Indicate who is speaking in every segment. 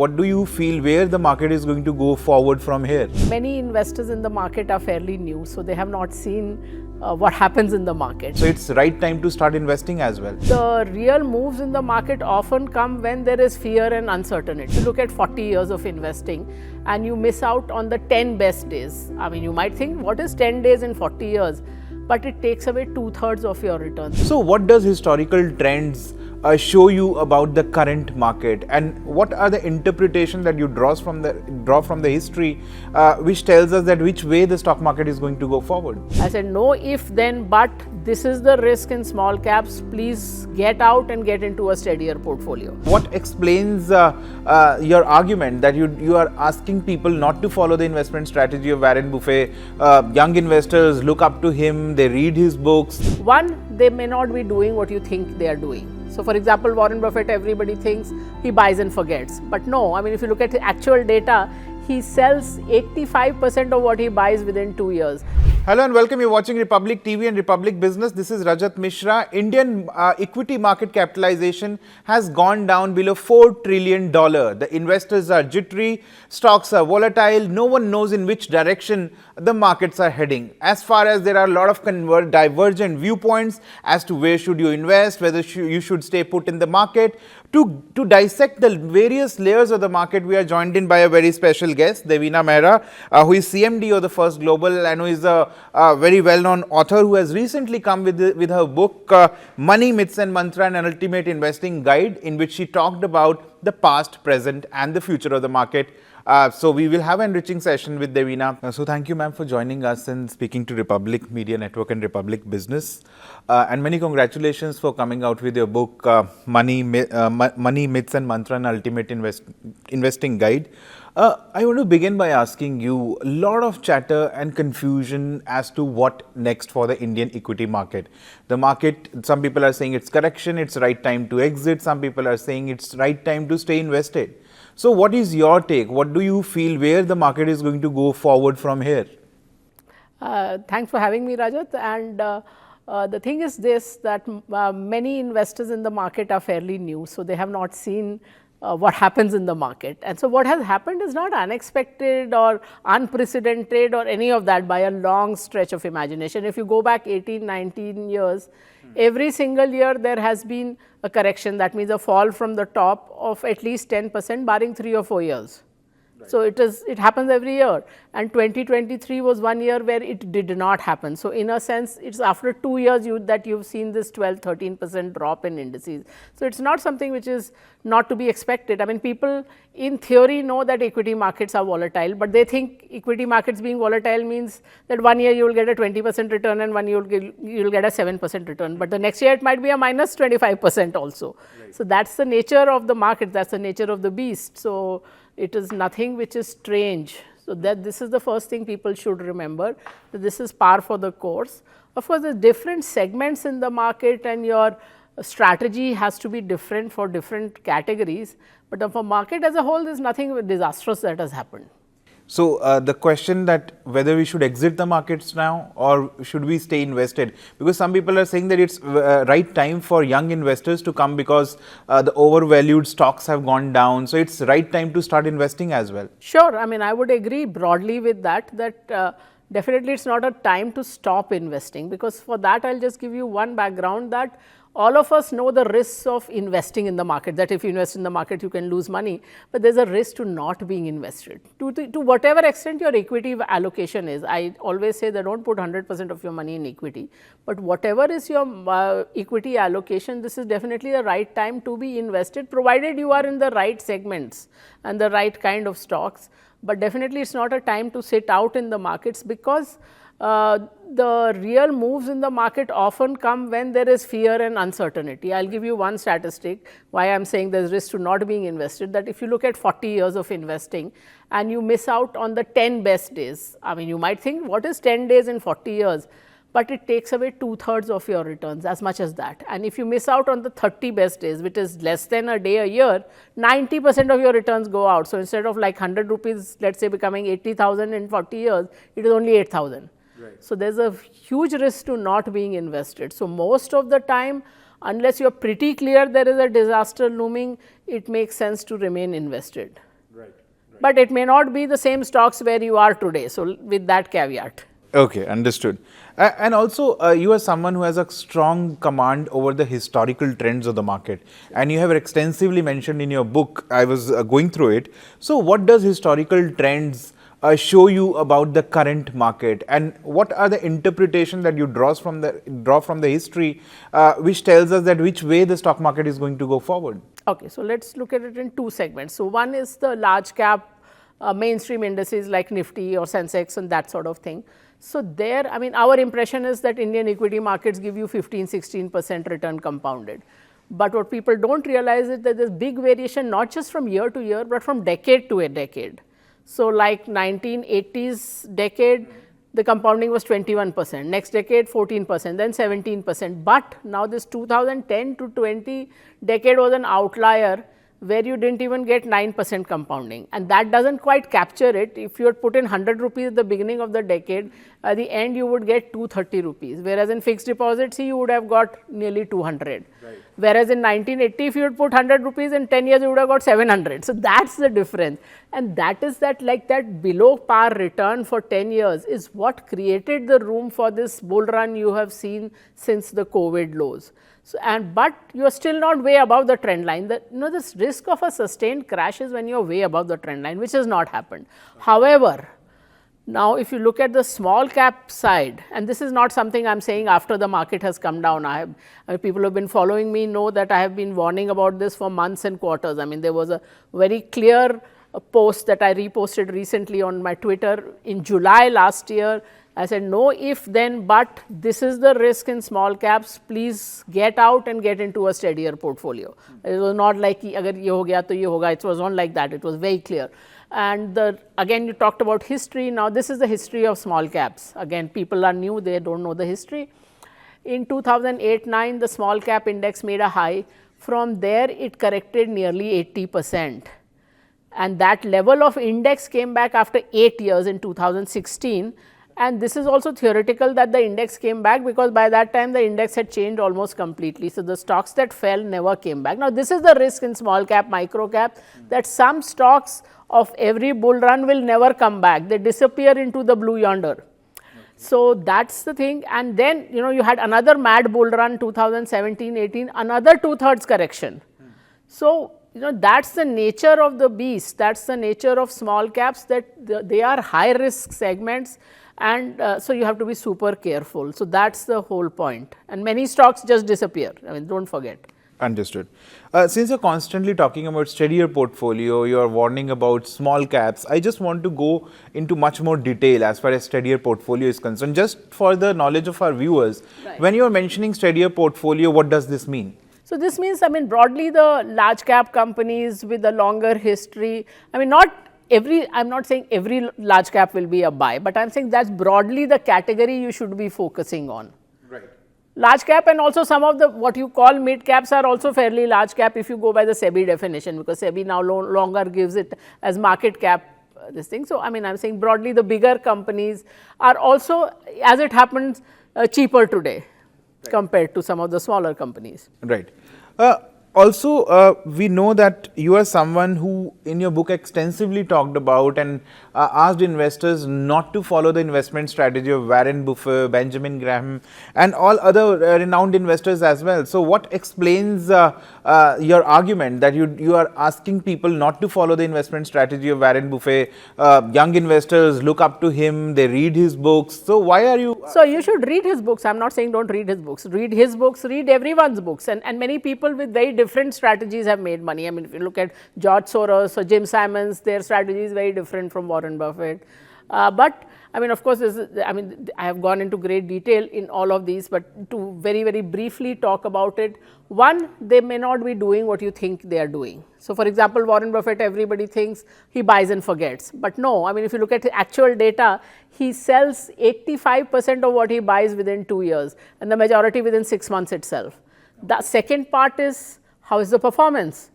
Speaker 1: what do you feel where the market is going to go forward from here?
Speaker 2: Many investors in the market are fairly new, so they have not seen what happens in the market.
Speaker 1: So it's right time to start investing as well.
Speaker 2: The real moves in the market often come when there is fear and uncertainty. You look at 40 years of investing and you miss out on the 10 best days. I mean, you might think, what is 10 days in 40 years? But it takes away 2/3 of your returns.
Speaker 1: So what does historical trends show you about the current market, and what are the interpretations that you draw from the history which tells us that which way the stock market is going to go forward?
Speaker 2: I said no if then but. This is the risk in small caps. Please get out and get into a steadier portfolio.
Speaker 1: What explains your argument that you are asking people not to follow the investment strategy of Warren Buffett? Young investors look up to him, they read his books.
Speaker 2: One, they may not be doing what you think they are doing. So for example, Warren Buffett, everybody thinks he buys and forgets. But no, I mean, if you look at the actual data, he sells 85% of what he buys within 2 years.
Speaker 1: Hello and welcome. You're watching Republic TV and Republic Business. This is Rajat Mishra. Indian equity market capitalization has gone down below $4 trillion. The investors are jittery, stocks are volatile. No one knows in which direction the markets are heading. As far as there are a lot of divergent viewpoints as to where should you invest, whether you should stay put in the market. To dissect the various layers of the market, we are joined in by a very special guest, Devina Mehra, who is CMD of the First Global and who is a very well-known author who has recently come with her book, Money, Myths and Mantra, an Ultimate Investing Guide, in which she talked about the past, present and the future of the market. So we will have an enriching session with Devina. So thank you, ma'am, for joining us and speaking to Republic Media Network and Republic Business. And many congratulations for coming out with your book, Money, Myths and Mantra, an Ultimate Investing Guide. I want to begin by asking you, a lot of chatter and confusion as to what next for the Indian equity market. The market, some people are saying it's correction, it's right time to exit. Some people are saying it's right time to stay invested. So what is your take? What do you feel where the market is going to go forward from here?
Speaker 2: Thanks for having me, Rajat. And the thing is this, that many investors in the market are fairly new, so they have not seen what happens in the market. And so what has happened is not unexpected or unprecedented or any of that by a long stretch of imagination. If you go back 18, 19 years, every single year there has been a correction. That means a fall from the top of at least 10%, barring 3 or 4 years. Right. So it happens every year, and 2023 was one year where it did not happen. So in a sense, it's after 2 years that you've seen this 12-13% drop in indices. So it's not something which is not to be expected. I mean, people in theory know that equity markets are volatile, but they think equity markets being volatile means that one year you will get a 20% return and one year you'll get a 7% return. But the next year it might be a minus 25% also. Right. So that's the nature of the market. That's the nature of the beast. So it is nothing which is strange. So that this is the first thing people should remember, that this is par for the course. Of course, the different segments in the market and your strategy has to be different for different categories. But for market as a whole, there is nothing disastrous that has happened.
Speaker 1: So the question that whether we should exit the markets now or should we stay invested, because some people are saying that it's right time for young investors to come because the overvalued stocks have gone down. So it's right time to start investing as well.
Speaker 2: Sure. I mean, I would agree broadly with that definitely it's not a time to stop investing, because for that I'll just give you one background, that all of us know the risks of investing in the market, that if you invest in the market, you can lose money, but there's a risk to not being invested. To whatever extent your equity allocation is, I always say that don't put 100% of your money in equity, but whatever is your equity allocation, this is definitely the right time to be invested, provided you are in the right segments and the right kind of stocks. But definitely it's not a time to sit out in the markets, because the real moves in the market often come when there is fear and uncertainty. I'll give you one statistic why I'm saying there's risk to not being invested, that if you look at 40 years of investing and you miss out on the 10 best days, I mean, you might think, what is 10 days in 40 years? But it takes away 2/3 of your returns, as much as that. And if you miss out on the 30 best days, which is less than a day a year, 90% of your returns go out. So instead of like 100 rupees, let's say, becoming 80,000 in 40 years, it is only 8,000. Right. So there's a huge risk to not being invested. So most of the time, unless you're pretty clear there is a disaster looming, it makes sense to remain invested. But it may not be the same stocks where you are today. So with that caveat.
Speaker 1: Okay, understood. And also, you are someone who has a strong command over the historical trends of the market. And you have extensively mentioned in your book, I was going through it. So what does historical trends show you about the current market? And what are the interpretations that you draw from the history, which tells us that which way the stock market is going to go forward?
Speaker 2: Okay, so let's look at it in two segments. So one is the large cap mainstream indices like Nifty or Sensex and that sort of thing. So there, I mean, our impression is that Indian equity markets give you 15-16% return compounded. But what people don't realize is that there's big variation not just from year to year, but from decade to a decade. So like 1980s decade, the compounding was 21%, next decade 14%, then 17%. But now this 2010 to 20 decade was an outlier where you didn't even get 9% compounding, and that doesn't quite capture it. If you had put in 100 rupees at the beginning of the decade, at the end you would get 230 rupees, whereas in fixed deposits you would have got nearly 200. Right. Whereas in 1980, if you had put 100 rupees in 10 years, you would have got 700. So that's the difference, and that is that like that below par return for 10 years is what created the room for this bull run you have seen since the COVID lows. So, but you are still not way above the trend line. This risk of a sustained crash is when you are way above the trend line, which has not happened. However, now if you look at the small cap side, and this is not something I'm saying after the market has come down. People who have been following me know that I have been warning about this for months and quarters. I mean, there was a very clear post that I reposted recently on my Twitter in July last year. I said, no if, then, but this is the risk in small caps. Please get out and get into a steadier portfolio. It was not like, agar ye ho gaya, to ye hoga. It was not like that. It was very clear. And again, you talked about history. Now, this is the history of small caps. Again, people are new. They don't know the history. In 2008-9, the small cap index made a high. From there, it corrected nearly 80%. And that level of index came back after 8 years in 2016. And this is also theoretical that the index came back because by that time the index had changed almost completely. So the stocks that fell never came back. Now this is the risk in small cap, micro cap, that some stocks of every bull run will never come back. They disappear into the blue yonder. So that's the thing. And then, you had another mad bull run 2017-18, another 2/3 correction. So, that's the nature of the beast. That's the nature of small caps, that they are high risk segments. And so you have to be super careful. So that's the whole point. And many stocks just disappear. I mean, don't forget.
Speaker 1: Understood. Since you're constantly talking about steadier portfolio, you're warning about small caps, I just want to go into much more detail as far as steadier portfolio is concerned. Just for the knowledge of our viewers, right. When you're mentioning steadier portfolio, what does this mean?
Speaker 2: So this means, broadly the large cap companies with a longer history, I'm not saying every large cap will be a buy, but I'm saying that's broadly the category you should be focusing on.
Speaker 1: Right.
Speaker 2: Large cap, and also some of the what you call mid caps are also fairly large cap if you go by the SEBI definition, because SEBI now no longer gives it as market cap this thing. So I'm saying broadly the bigger companies are also, as it happens, cheaper today, right, compared to some of the smaller companies.
Speaker 1: Right. Also, we know that you are someone who in your book extensively talked about and asked investors not to follow the investment strategy of Warren Buffett, Benjamin Graham and all other renowned investors as well. So what explains your argument that you are asking people not to follow the investment strategy of Warren Buffett? Young investors look up to him, they read his books. So why are you...
Speaker 2: So you should read his books. I'm not saying don't read his books. Read his books, read everyone's books. And many people with very different strategies have made money. If you look at George Soros or Jim Simons, their strategy is very different from Warren Buffett. But of course, I have gone into great detail in all of these, but to very, very briefly talk about it. One, they may not be doing what you think they are doing. So for example, Warren Buffett, everybody thinks he buys and forgets. But no, if you look at the actual data, he sells 85% of what he buys within 2 years, and the majority within 6 months itself. The second part is, how is the performance?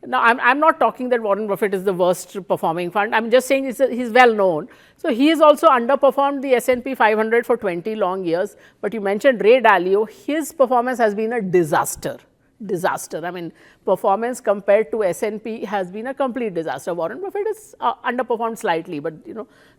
Speaker 2: Now, I'm not talking that Warren Buffett is the worst performing fund. I'm just saying he's well known. So he has also underperformed the S&P 500 for 20 long years. But you mentioned Ray Dalio. His performance has been a disaster. disaster. I mean, performance compared to S&P has been a complete disaster. Warren Buffett is underperformed slightly, but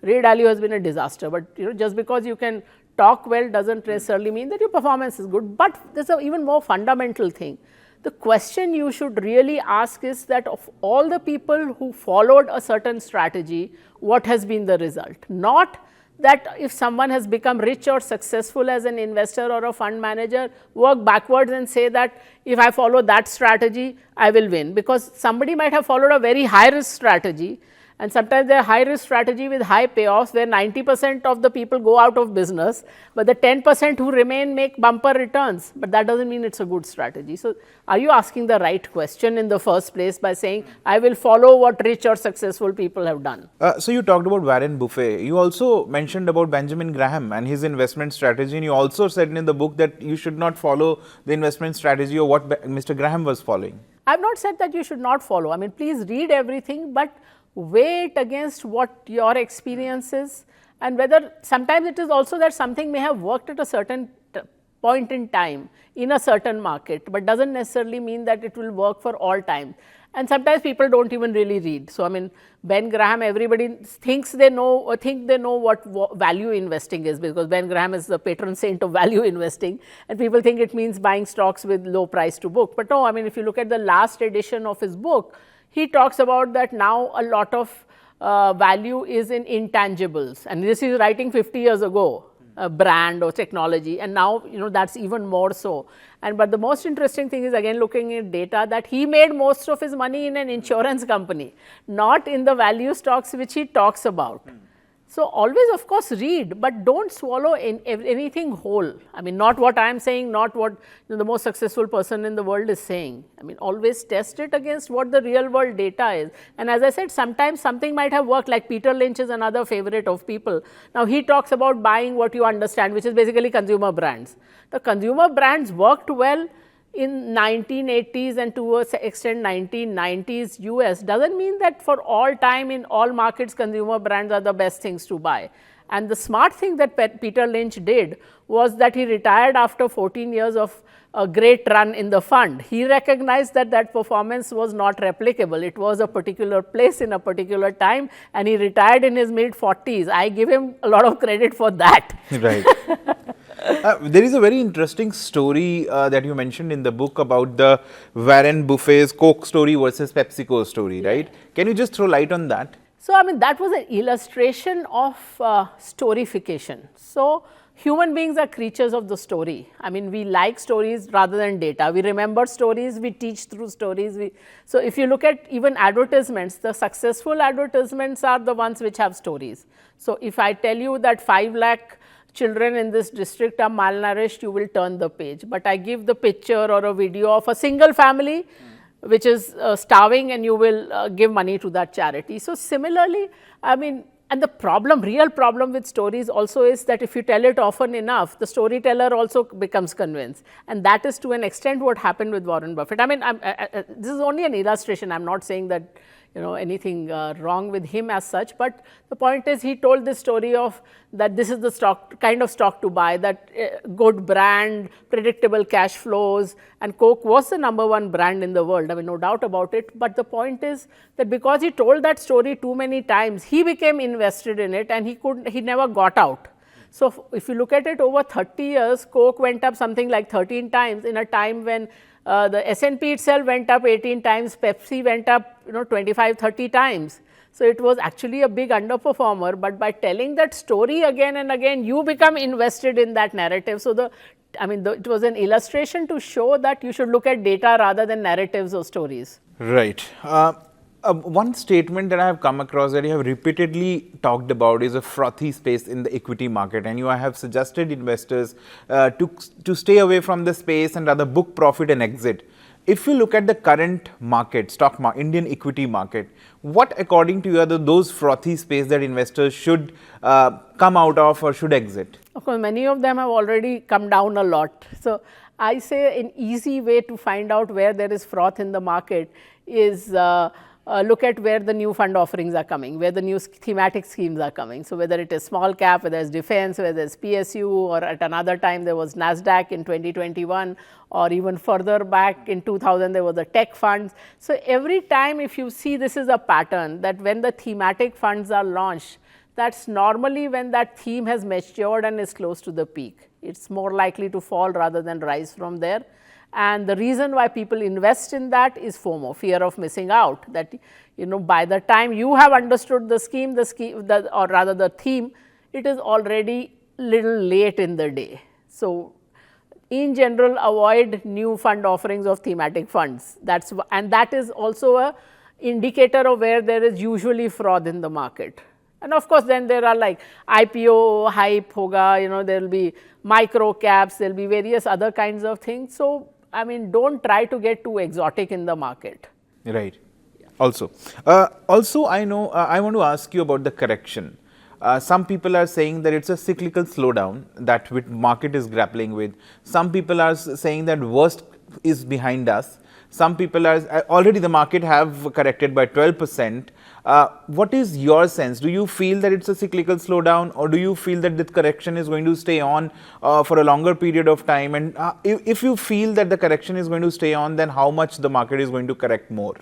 Speaker 2: Ray Dalio has been a disaster. But just because you can talk well doesn't necessarily mean that your performance is good. But there's an even more fundamental thing. The question you should really ask is that of all the people who followed a certain strategy, what has been the result? Not that if someone has become rich or successful as an investor or a fund manager, work backwards and say that if I follow that strategy, I will win. Because somebody might have followed a very high risk strategy, and sometimes they are high risk strategy with high payoffs where 90% of the people go out of business, but the 10% who remain make bumper returns, but that doesn't mean it's a good strategy. So are you asking the right question in the first place by saying, I will follow what rich or successful people have done?
Speaker 1: So you talked about Warren Buffett. You also mentioned about Benjamin Graham and his investment strategy, and you also said in the book that you should not follow the investment strategy or what Mr. Graham was following.
Speaker 2: I have not said that you should not follow. I mean, please read everything, but weigh it against what your experience is, and whether sometimes it is also that something may have worked at a certain point in time in a certain market, but doesn't necessarily mean that it will work for all time. And sometimes people don't even really read. So I mean, Ben Graham, everybody thinks they know or think they know what value investing is, because Ben Graham is the patron saint of value investing, and people think it means buying stocks with low price to book. But no, I mean, if you look at the last edition of his book, he talks about that now a lot of value is in intangibles, and this is writing 50 years ago, a brand or technology, and now that's even more so. And but the most interesting thing is, again, looking at data, that he made most of his money in an insurance company, not in the value stocks which he talks about. So always, of course, read, but don't swallow anything whole. I mean, not what I am saying, not what the most successful person in the world is saying. I mean, always test it against what the real world data is. And as I said, sometimes something might have worked, like Peter Lynch is another favorite of people. Now, he talks about buying what you understand, which is basically consumer brands. The consumer brands worked well in 1980s and to an extent 1990s US. Doesn't mean that for all time in all markets consumer brands are the best things to buy. And the smart thing that Peter Lynch did was that he retired after 14 years of a great run in the fund. He recognized that that performance was not replicable. It was a particular place in a particular time, and he retired in his mid 40s. I give him a lot of credit for that.
Speaker 1: Right. There is a very interesting story that you mentioned in the book about the Warren Buffett's Coke story versus PepsiCo story, right? Can you just throw light on that?
Speaker 2: So, I mean, that was an illustration of storyfication. So, human beings are creatures of the story. I mean, we like stories rather than data. We remember stories, we teach through stories. So, if you look at even advertisements, the successful advertisements are the ones which have stories. So, if I tell you that 5 lakh children in this district are malnourished, you will turn the page. But I give the picture or a video of a single family which is starving, and you will give money to that charity. So similarly, I mean, and the problem, real problem with stories also is that if you tell it often enough, the storyteller also becomes convinced. And that is to an extent what happened with Warren Buffett. I mean, this is only an illustration. I'm not saying that anything wrong with him as such, but the point is he told this story of that this is the stock, kind of stock to buy, that good brand, predictable cash flows, and Coke was the #1 brand in the world. I mean, no doubt about it. But the point is that because he told that story too many times, he became invested in it, and he never got out. So if you look at it over 30 years, Coke went up something like 13 times in a time when the S&P itself went up 18 times, Pepsi went up 25, 30 times. So it was actually a big underperformer, but by telling that story again and again, you become invested in that narrative. So it was an illustration to show that you should look at data rather than narratives or stories.
Speaker 1: Right. One statement that I have come across that you have repeatedly talked about is a frothy space in the equity market, and you have suggested investors to stay away from the space and rather book profit and exit. If you look at the current market, Indian equity market, what according to you are those frothy space that investors should come out of or should exit?
Speaker 2: Of course, many of them have already come down a lot. So I say an easy way to find out where there is froth in the market is look at where the new fund offerings are coming, where the new thematic schemes are coming. So whether it is small cap, whether it's defense, whether it's PSU, or at another time there was NASDAQ in 2021, or even further back in 2000 there was the tech funds. So every time if you see, this is a pattern that when the thematic funds are launched, that's normally when that theme has matured and is close to the peak. It's more likely to fall rather than rise from there. And the reason why people invest in that is FOMO, fear of missing out, that by the time you have understood the scheme, or rather the theme, it is already little late in the day. So in general, avoid new fund offerings of thematic funds. And that is also a indicator of where there is usually fraud in the market. And of course, then there are like IPO hype hoga, there will be micro caps, there will be various other kinds of things. So I mean, don't try to get too exotic in the market.
Speaker 1: Right. Yeah. Also, I know I want to ask you about the correction. Some people are saying that it's a cyclical slowdown that market is grappling with. Some people are saying that worst is behind us. Some people are already the market have corrected by 12%. What is your sense? Do you feel that it's a cyclical slowdown, or do you feel that the correction is going to stay on for a longer period of time? And if you feel that the correction is going to stay on, then how much the market is going to correct more?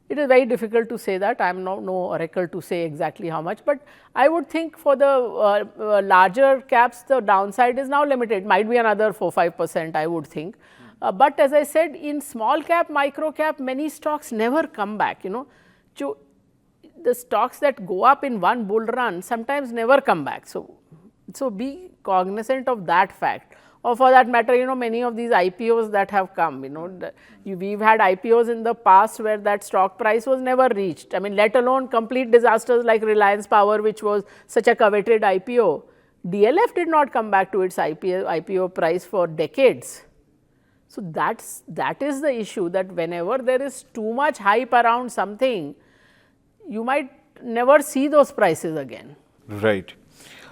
Speaker 2: It is very difficult to say that. I am no oracle to say exactly how much, but I would think for the larger caps, the downside is now limited. Might be another 4-5%, I would think. But as I said, in small cap, micro cap, many stocks never come back. The stocks that go up in one bull run sometimes never come back. So be cognizant of that fact. Or for that matter, many of these IPOs that have come, we've had IPOs in the past where that stock price was never reached. I mean, let alone complete disasters like Reliance Power, which was such a coveted IPO. DLF did not come back to its IPO price for decades. So that is the issue, that whenever there is too much hype around something, you might never see those prices again.
Speaker 1: Right.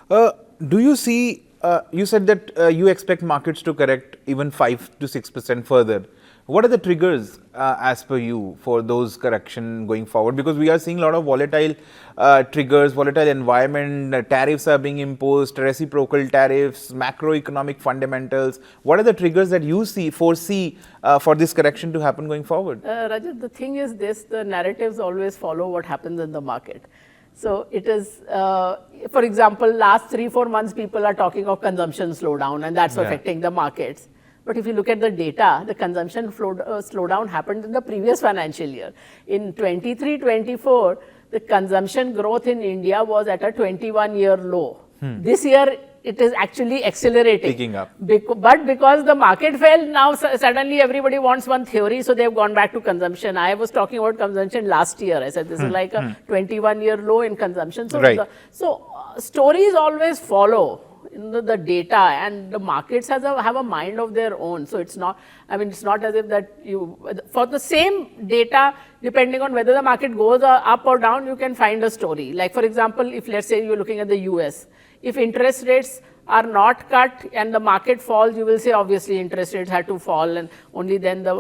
Speaker 1: Do you see, you said that you expect markets to correct even 5 to 6% further. What are the triggers as per you for those correction going forward? Because we are seeing a lot of volatile triggers, volatile environment, tariffs are being imposed, reciprocal tariffs, macroeconomic fundamentals. What are the triggers that you foresee for this correction to happen going forward?
Speaker 2: Rajat, the thing is this, the narratives always follow what happens in the market. So it is, for example, last 3-4 months, people are talking of consumption slowdown, and that's affecting the markets. But if you look at the data, the consumption slowdown happened in the previous financial year. In 23-24, the consumption growth in India was at a 21-year low. This year, it is actually accelerating.
Speaker 1: Picking up.
Speaker 2: But because the market fell, now suddenly everybody wants one theory, so they've gone back to consumption. I was talking about consumption last year. I said this is like a 21-year low in consumption. So, stories always follow the data, and the markets have a mind of their own. So it's not, it's not as if that for the same data, depending on whether the market goes up or down, you can find a story. Like for example, if let's say you're looking at the US, if interest rates are not cut and the market falls, you will say obviously interest rates had to fall, and only then the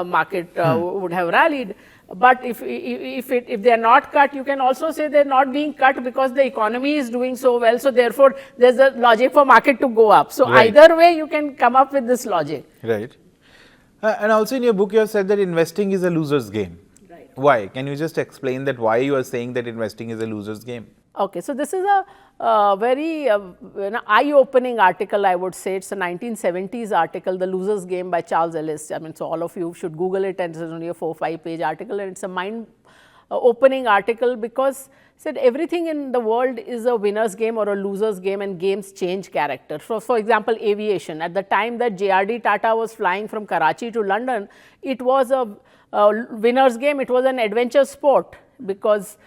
Speaker 2: market would have rallied. But if they are not cut, you can also say they are not being cut because the economy is doing so well. So therefore, there's a logic for market to go up. So either way, you can come up with this logic.
Speaker 1: Right. And also in your book, you have said that investing is a loser's game.
Speaker 2: Right.
Speaker 1: Why? Can you just explain that why you are saying that investing is a loser's game?
Speaker 2: Okay, so this is a very eye-opening article, I would say. It's a 1970s article, The Loser's Game by Charles Ellis. So all of you should Google it, and it's only a 4-5 page article, and it's a mind-opening article because it said everything in the world is a winner's game or a loser's game, and games change character. So for example, aviation. At the time that JRD Tata was flying from Karachi to London, it was a winner's game. It was an adventure sport because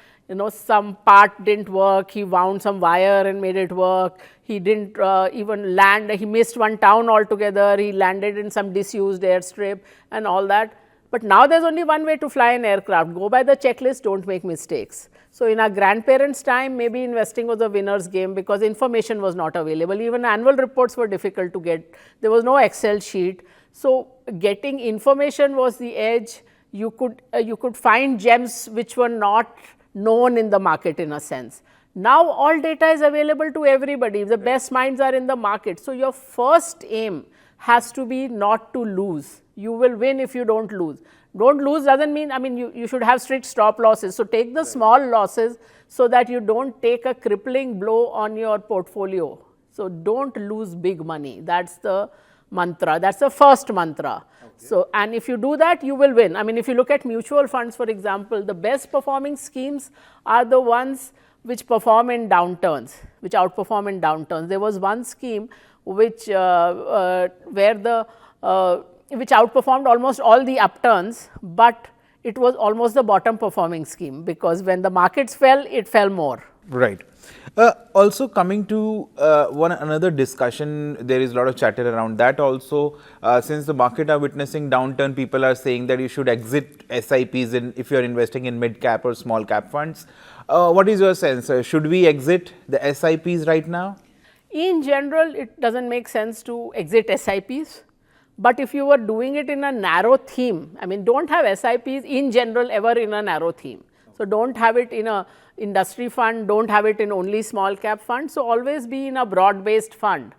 Speaker 2: some part didn't work, he wound some wire and made it work, he didn't even land, he missed one town altogether, he landed in some disused airstrip and all that. But now there's only one way to fly an aircraft, go by the checklist, don't make mistakes. So in our grandparents' time, maybe investing was a winner's game because information was not available, even annual reports were difficult to get, there was no Excel sheet. So getting information was the edge. You could find gems which were not known in the market in a sense. Now all data is available to everybody. The best minds are in the market. So your first aim has to be not to lose. You will win if you don't lose. Don't lose doesn't mean, you should have strict stop losses. So take the small losses so that you don't take a crippling blow on your portfolio. So don't lose big money. That's the mantra. That's the first mantra. Okay. So, and if you do that, you will win. If you look at mutual funds, for example, the best performing schemes are the ones which perform in downturns, which outperform in downturns. There was one scheme which which outperformed almost all the upturns, but it was almost the bottom performing scheme, because when the markets fell, it fell more.
Speaker 1: Right. Also coming to another discussion, there is a lot of chatter around that also. Since the market are witnessing downturn, people are saying that you should exit SIPs if you are investing in mid cap or small cap funds. What is your sense? Should we exit the SIPs right now?
Speaker 2: In general, it doesn't make sense to exit SIPs. But if you were doing it in a narrow theme, don't have SIPs in general ever in a narrow theme. So don't have it in a industry fund, don't have it in only small cap fund. So always be in a broad based fund.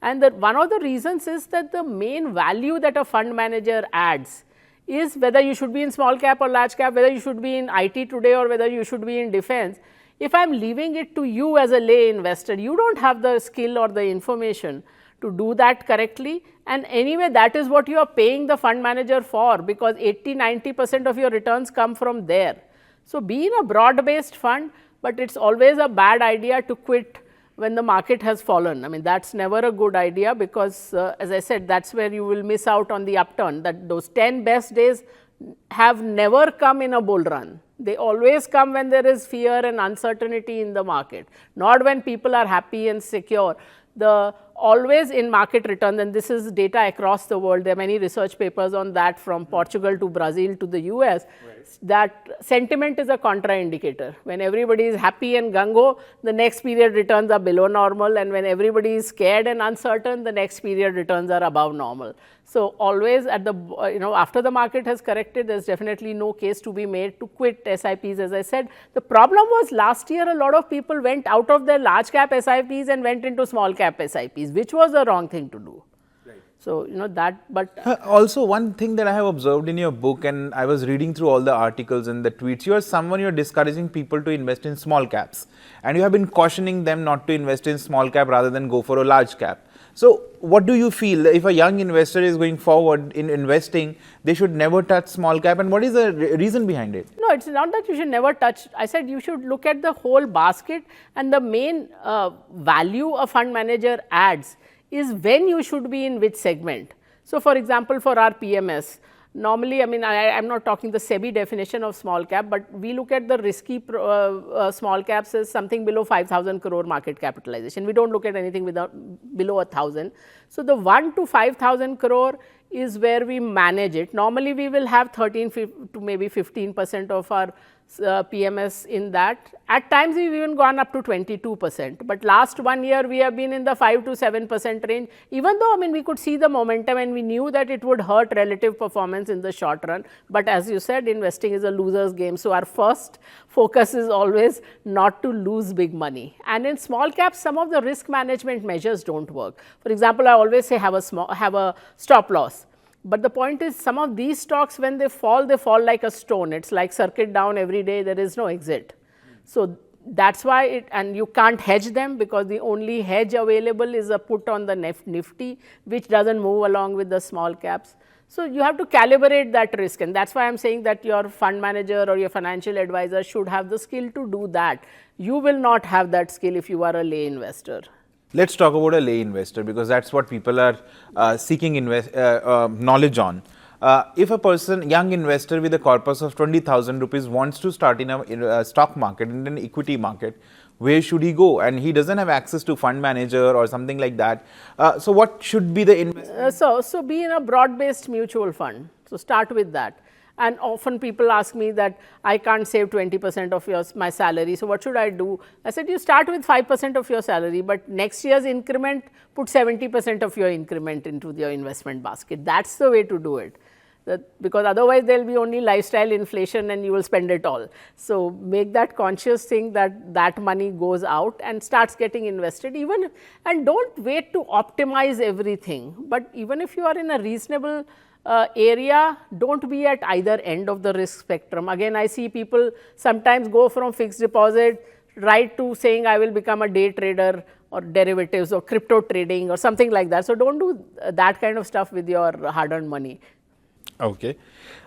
Speaker 2: And one of the reasons is that the main value that a fund manager adds is whether you should be in small cap or large cap, whether you should be in IT today or whether you should be in defense. If I'm leaving it to you as a lay investor, you don't have the skill or the information to do that correctly, and anyway that is what you are paying the fund manager for, because 80-90% of your returns come from there. So be in a broad based fund, but it's always a bad idea to quit when the market has fallen. That's never a good idea, because as I said, that's where you will miss out on the upturn. That those 10 best days have never come in a bull run. They always come when there is fear and uncertainty in the market, not when people are happy and secure. Always in market returns, and this is data across the world, there are many research papers on that from Portugal to Brazil to the US, that sentiment is a contraindicator. When everybody is happy and gung-ho, the next period returns are below normal, and when everybody is scared and uncertain, the next period returns are above normal. So always at the, after the market has corrected, there's definitely no case to be made to quit SIPs. As I said, the problem was last year a lot of people went out of their large cap SIPs and went into small cap SIPs, which was the wrong thing to do. So,
Speaker 1: also one thing that I have observed in your book, and I was reading through all the articles and the tweets, you're discouraging people to invest in small caps, and you have been cautioning them not to invest in small cap rather than go for a large cap. So what do you feel, if a young investor is going forward in investing, they should never touch small cap, and what is the reason behind it?
Speaker 2: No, it's not that you should never touch. I said you should look at the whole basket, and the main value a fund manager adds is when you should be in which segment. So for example, for our PMS, normally, I'm not talking the SEBI definition of small cap, but we look at the risky small caps as something below 5,000 crore market capitalization. We don't look at anything below 1,000. So the 1 to 5,000 crore is where we manage it. Normally, we will have 13 to maybe 15% of our PMS in that. At times, we've even gone up to 22%. But last 1 year, we have been in the 5 to 7% range, even though, we could see the momentum and we knew that it would hurt relative performance in the short run. But as you said, investing is a loser's game. So our first focus is always not to lose big money. And in small caps, some of the risk management measures don't work. For example, I always say have a stop loss. But the point is, some of these stocks, when they fall like a stone. It's like circuit down every day, there is no exit. So that's why and you can't hedge them, because the only hedge available is a put on the Nifty, which doesn't move along with the small caps. So you have to calibrate that risk, and that's why I'm saying that your fund manager or your financial advisor should have the skill to do that. You will not have that skill if you are a lay investor.
Speaker 1: Let's talk about a lay investor, because that's what people are seeking knowledge on. If a young investor with a corpus of 20,000 rupees wants to start in a stock market, in an equity market, where should he go? And he doesn't have access to fund manager or something like that. So what should be the investment?
Speaker 2: So be in a broad-based mutual fund. So start with that. And often people ask me that I can't save 20% of my salary, so what should I do? I said, you start with 5% of your salary, but next year's increment, put 70% of your increment into your investment basket. That's the way to do it. because otherwise there will be only lifestyle inflation and you will spend it all. So make that conscious thing that that money goes out and starts getting invested, and don't wait to optimize everything. But even if you are in a reasonable area, don't be at either end of the risk spectrum. Again, I see people sometimes go from fixed deposit right to saying I will become a day trader or derivatives or crypto trading or something like that. So don't do that kind of stuff with your hard-earned money.
Speaker 1: Okay.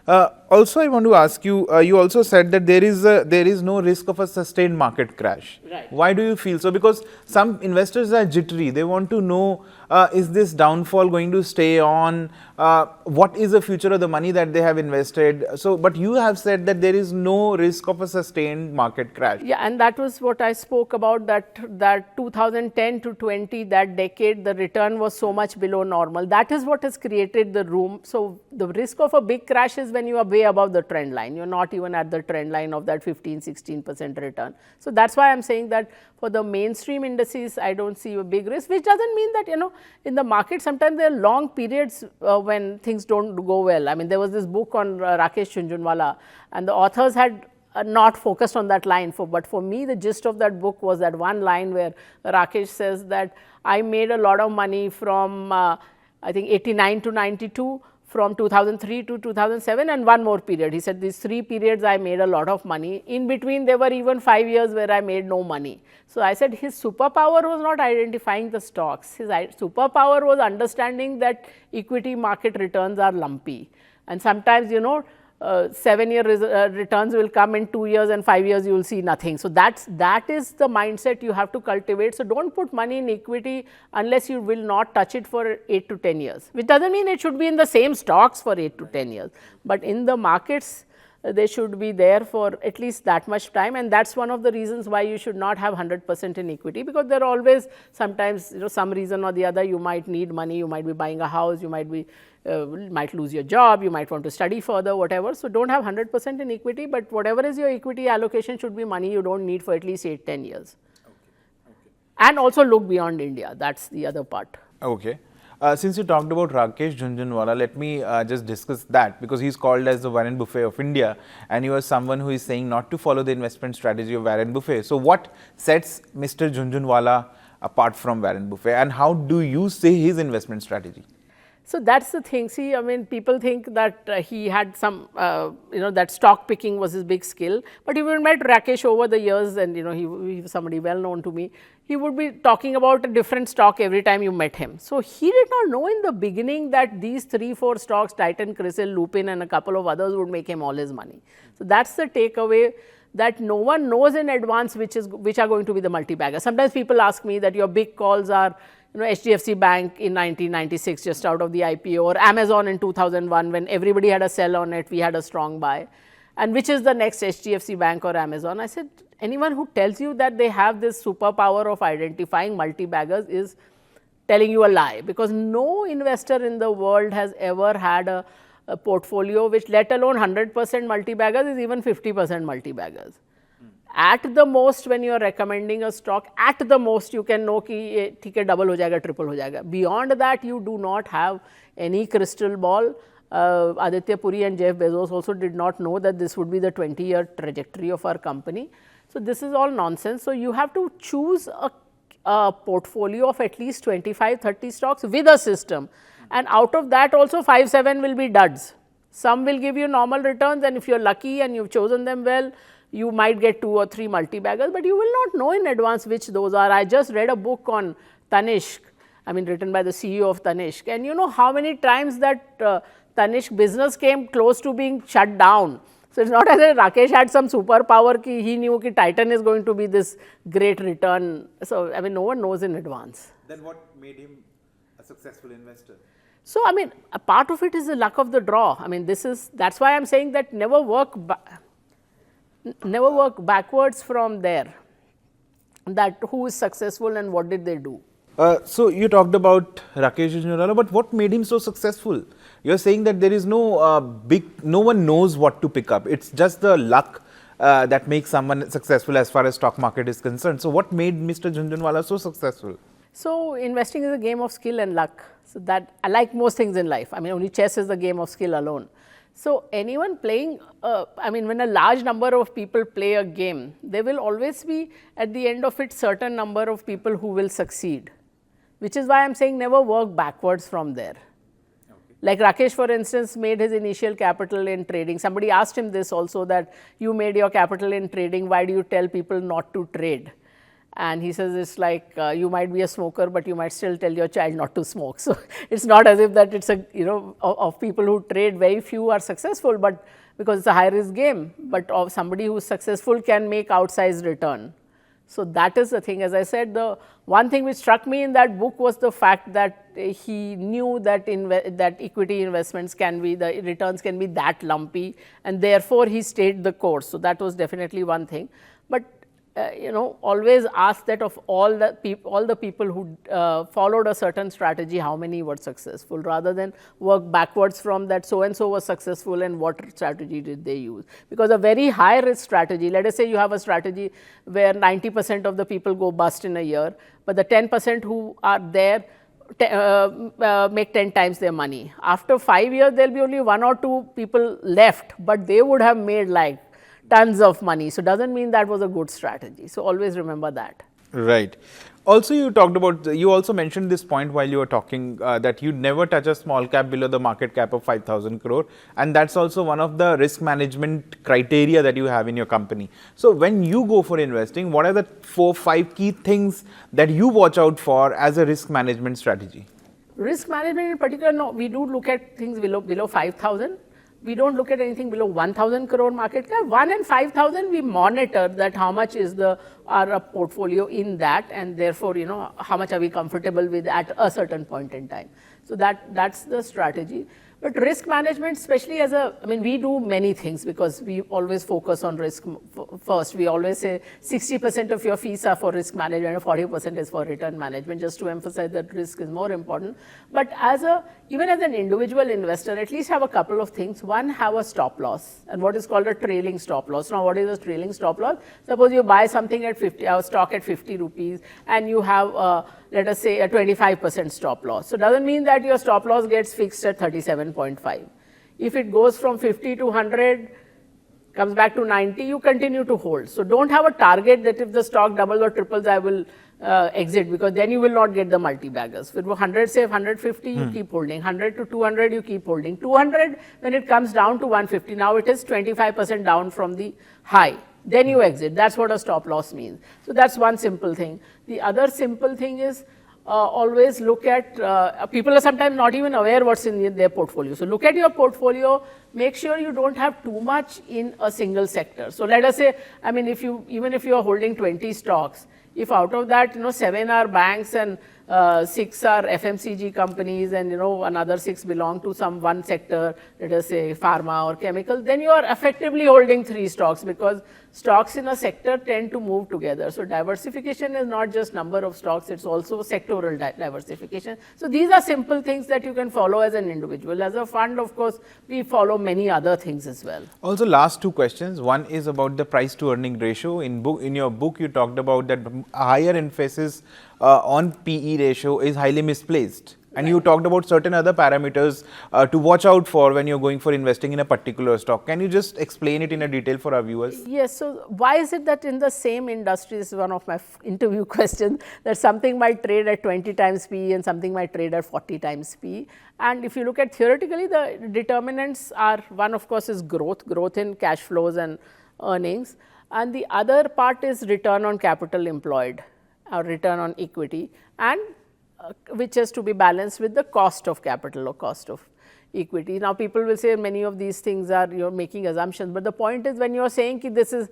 Speaker 1: Also, I want to ask you, you also said that there is no risk of a sustained market crash.
Speaker 2: Right.
Speaker 1: Why do you feel so? Because some investors are jittery. They want to know, is this downfall going to stay on? What is the future of the money that they have invested? So, but you have said that there is no risk of a sustained market crash.
Speaker 2: Yeah, and that was what I spoke about, that 2010 to 20, that decade, the return was so much below normal. That is what has created the room. So the risk of a big crash is when you are way above the trend line. You're not even at the trend line of that 15-16% return. So that's why I'm saying that for the mainstream indices, I don't see a big risk, which doesn't mean that, in the market, sometimes there are long periods when things don't go well. I mean, there was this book on Rakesh Jhunjhunwala, and the authors had not focused on that line. But for me, the gist of that book was that one line where Rakesh says that I made a lot of money from, I think, 89 to 92, from 2003 to 2007, and one more period. He said these 3 periods I made a lot of money. In between, there were even 5 years where I made no money. So I said his superpower was not identifying the stocks. His superpower was understanding that equity market returns are lumpy. And sometimes, 7-year returns will come in 2 years, and 5 years you will see nothing. So that is the mindset you have to cultivate. So don't put money in equity unless you will not touch it for 8 to 10 years, which doesn't mean it should be in the same stocks for 8 to 10 years. But in the markets, they should be there for at least that much time, and that's one of the reasons why you should not have 100% in equity, because there are always sometimes, some reason or the other, you might need money, you might be buying a house, you might lose your job, you might want to study further, whatever. So don't have 100% in equity, but whatever is your equity allocation should be money you don't need for at least 8-10 years. Okay. And also look beyond India. That's the other part.
Speaker 1: Okay. Since you talked about Rakesh Jhunjhunwala, let me just discuss that, because he's called as the Warren Buffett of India, and you are someone who is saying not to follow the investment strategy of Warren Buffett. So what sets Mr. Jhunjhunwala apart from Warren Buffett, and how do you see his investment strategy?
Speaker 2: So that's the thing. See, I mean, people think that he had some, that stock picking was his big skill. But if you met Rakesh over the years, and he was somebody well known to me, he would be talking about a different stock every time you met him. So he did not know in the beginning that these 3-4 stocks, Titan, Crisil, Lupin, and a couple of others, would make him all his money. So that's the takeaway, that no one knows in advance which are going to be the multi-baggers. Sometimes people ask me that your big calls are, HDFC Bank in 1996 just out of the IPO, or Amazon in 2001 when everybody had a sell on it, we had a strong buy. And which is the next HDFC Bank or Amazon? I said, anyone who tells you that they have this superpower of identifying multi-baggers is telling you a lie, because no investor in the world has ever had a portfolio which, let alone 100% multi-baggers, is even 50% multi-baggers. At the most, when you are recommending a stock, at the most you can know कि ठीक है, double हो जाएगा, triple हो जाएगा. Beyond that, you do not have any crystal ball. Aditya Puri and Jeff Bezos also did not know that this would be the 20-year trajectory of our company. So this is all nonsense. So you have to choose a portfolio of at least 25-30 stocks with a system, and out of that also 5-7 will be duds. Some will give you normal returns, and if you're lucky and you've chosen them well, you might get 2 or 3 multi-baggers, but you will not know in advance which those are. I just read a book on Tanishq, written by the CEO of Tanishq, and you know how many times that Tanishq business came close to being shut down. So it's not as if Rakesh had some superpower ki he knew that Titan is going to be this great return. So no one knows in advance.
Speaker 1: Then what made him a successful investor?
Speaker 2: So a part of it is the luck of the draw. That's why I'm saying that never work backwards from there, that who is successful and what did they do.
Speaker 1: So you talked about Rakesh Jhunjhunwala, but what made him so successful? You're saying that there is no one knows what to pick up. It's just the luck that makes someone successful as far as stock market is concerned. So what made Mr. Jhunjhunwala so successful?
Speaker 2: So investing is a game of skill and luck. So that, I like most things in life. Only chess is the game of skill alone. So anyone playing, I mean, when a large number of people play a game, there will always be at the end of it certain number of people who will succeed, which is why I'm saying never work backwards from there. Like Rakesh, for instance, made his initial capital in trading. Somebody asked him this also, that you made your capital in trading, why do you tell people not to trade? And he says it's like you might be a smoker, but you might still tell your child not to smoke. So it's not as if that it's a, of people who trade, very few are successful, but because it's a high risk game. But of somebody who's successful can make outsized return. So that is the thing. As I said, the one thing which struck me in that book was the fact that he knew that that equity investments can be, the returns can be that lumpy, and therefore he stayed the course. So that was definitely one thing. But always ask that of all the people who followed a certain strategy, how many were successful, rather than work backwards from that so and so was successful and what strategy did they use. Because a very high risk strategy, let us say you have a strategy where 90% of the people go bust in a year, but the 10% who are there make 10 times their money. After 5 years, there will be only 1 or 2 people left, but they would have made like tons of money. So doesn't mean that was a good strategy. So always remember that.
Speaker 1: Right. Also, you also mentioned this point while you were talking that you never touch a small cap below the market cap of 5,000 crore. And that's also one of the risk management criteria that you have in your company. So when you go for investing, what are the 4-5 key things that you watch out for as a risk management strategy?
Speaker 2: Risk management in particular, no, we do look at things below 5,000. We don't look at anything below 1,000 crore market cap. 1 and 5,000, we monitor that how much is our portfolio in that, and therefore, how much are we comfortable with at a certain point in time. So that's the strategy. But risk management, especially we do many things because we always focus on risk first. We always say 60% of your fees are for risk management and 40% is for return management, just to emphasize that risk is more important. But even as an individual investor, at least have a couple of things. One, have a stop loss, and what is called a trailing stop loss. Now, what is a trailing stop loss? Suppose you buy something at 50, stock at 50 rupees, and you have let us say a 25% stop loss. So doesn't mean that your stop loss gets fixed at 37.5. If it goes from 50 to 100, comes back to 90, you continue to hold. So don't have a target that if the stock doubles or triples, I will exit, because then you will not get the multi-baggers. With 100, say 150, you keep holding. 100 to 200, you keep holding. 200, when it comes down to 150, now it is 25% down from the high. Then you exit. That's what a stop loss means. So that's one simple thing. The other simple thing is always look at, people are sometimes not even aware what's in their portfolio. So look at your portfolio, make sure you don't have too much in a single sector. So let us say, even if you are holding 20 stocks, if out of that, 7 are banks and 6 are FMCG companies, and another 6 belong to one sector, let us say pharma or chemical, then you are effectively holding 3 stocks, because stocks in a sector tend to move together. So diversification is not just number of stocks, it's also sectoral diversification. So these are simple things that you can follow as an individual. As a fund, of course, we follow many other things as well.
Speaker 1: Also, last 2 questions. One is about the price to earning ratio. In your book, you talked about that higher emphasis on PE ratio is highly misplaced. And you talked about certain other parameters to watch out for when you're going for investing in a particular stock. Can you just explain it in a detail for our viewers?
Speaker 2: Yes. So why is it that in the same industry, this is one of my interview questions, that something might trade at 20 times PE and something might trade at 40 times PE? And if you look at theoretically, the determinants are, one of course is growth in cash flows and earnings. And the other part is return on capital employed, or return on equity, and which has to be balanced with the cost of capital or cost of equity. Now, people will say many of these things are, you're making assumptions, but the point is, when you're saying that this is,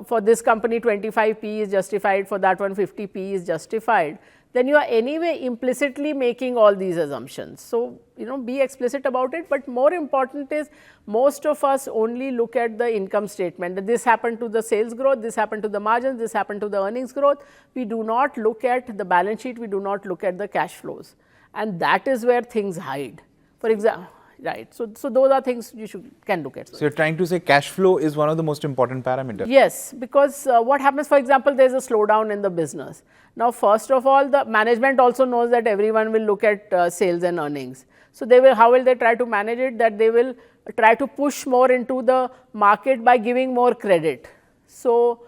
Speaker 2: for this company 25 P is justified, for that one 50 P is justified, then you are anyway implicitly making all these assumptions. So, be explicit about it. But more important is, most of us only look at the income statement, that this happened to the sales growth, this happened to the margins, this happened to the earnings growth. We do not look at the balance sheet, we do not look at the cash flows. And that is where things hide. For example, right. So those are things you can look at.
Speaker 1: So you're trying to say cash flow is one of the most important parameters.
Speaker 2: Yes, because what happens, for example, there's a slowdown in the business. Now, first of all, the management also knows that everyone will look at sales and earnings. So how will they try to manage it? That they will try to push more into the market by giving more credit. So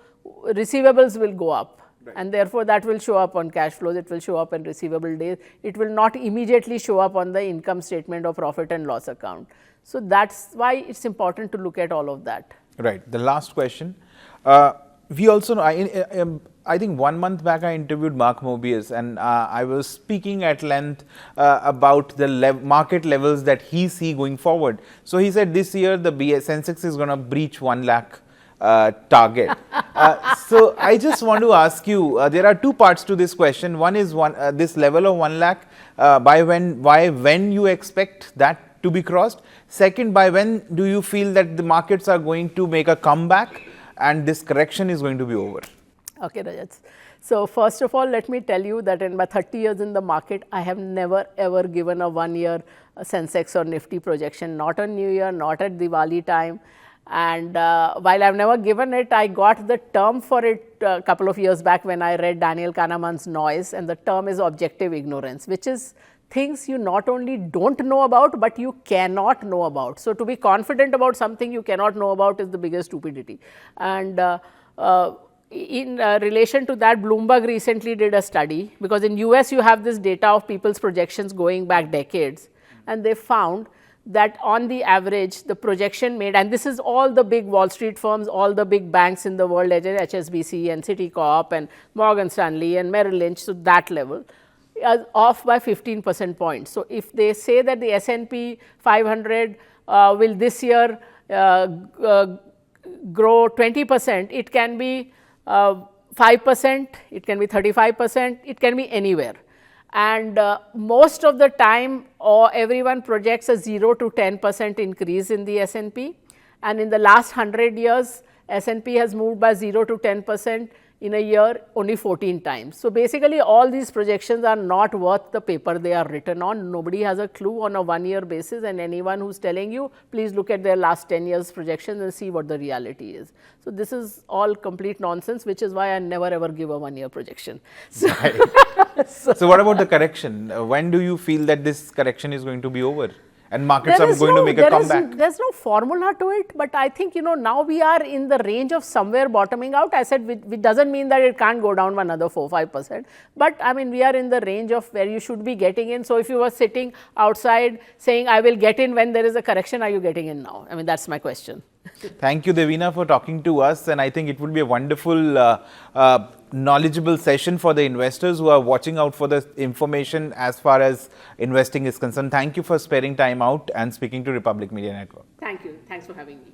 Speaker 2: receivables will go up. Right. And therefore, that will show up on cash flows, it will show up in receivable days, it will not immediately show up on the income statement or profit and loss account. So that's why it's important to look at all of that.
Speaker 1: Right. The last question. We also know, I think 1 month back I interviewed Mark Mobius, and I was speaking at length about the market levels that he see going forward. So he said this year the Sensex is going to breach 1 lakh target. So I just want to ask you, there are 2 parts to this question. One is this level of 1 lakh, by when you expect that to be crossed. Second, by when do you feel that the markets are going to make a comeback and this correction is going to be over?
Speaker 2: Okay, Rajat. So first of all, let me tell you that in my 30 years in the market, I have never ever given a 1-year Sensex or Nifty projection, not on New Year, not at Diwali time. And while I've never given it, I got the term for it a couple of years back when I read Daniel Kahneman's Noise, and the term is objective ignorance, which is things you not only don't know about, but you cannot know about. So to be confident about something you cannot know about is the biggest stupidity. And in relation to that, Bloomberg recently did a study, because in US you have this data of people's projections going back decades, and they found that on the average, the projection made, and this is all the big Wall Street firms, all the big banks in the world, HSBC and Citicorp and Morgan Stanley and Merrill Lynch, so that level, off by 15% points. So if they say that the S&P 500 will this year grow 20%, it can be 5%, it can be 35%, it can be anywhere. And most of the time, everyone projects a 0 to 10% increase in the S&P. And in the last 100 years, S&P has moved by 0 to 10% in a year only 14 times. So basically, all these projections are not worth the paper they are written on. Nobody has a clue on a 1-year basis, and anyone who's telling you, please look at their last 10 years projections and see what the reality is. So this is all complete nonsense, which is why I never ever give a 1-year projection. So,
Speaker 1: right. So what about the correction? When do you feel that this correction is going to be over and markets are going to make a comeback?
Speaker 2: There's no formula to it, but I think, now we are in the range of somewhere bottoming out. I said, which doesn't mean that it can't go down by another 4-5%, but I mean, we are in the range of where you should be getting in. So if you were sitting outside saying, I will get in when there is a correction, are you getting in now? I mean, that's my question.
Speaker 1: Thank you, Devina, for talking to us, and I think it would be a wonderful knowledgeable session for the investors who are watching out for the information as far as investing is concerned. Thank you for sparing time out and speaking to Republic Media Network.
Speaker 2: Thank you. Thanks for having me.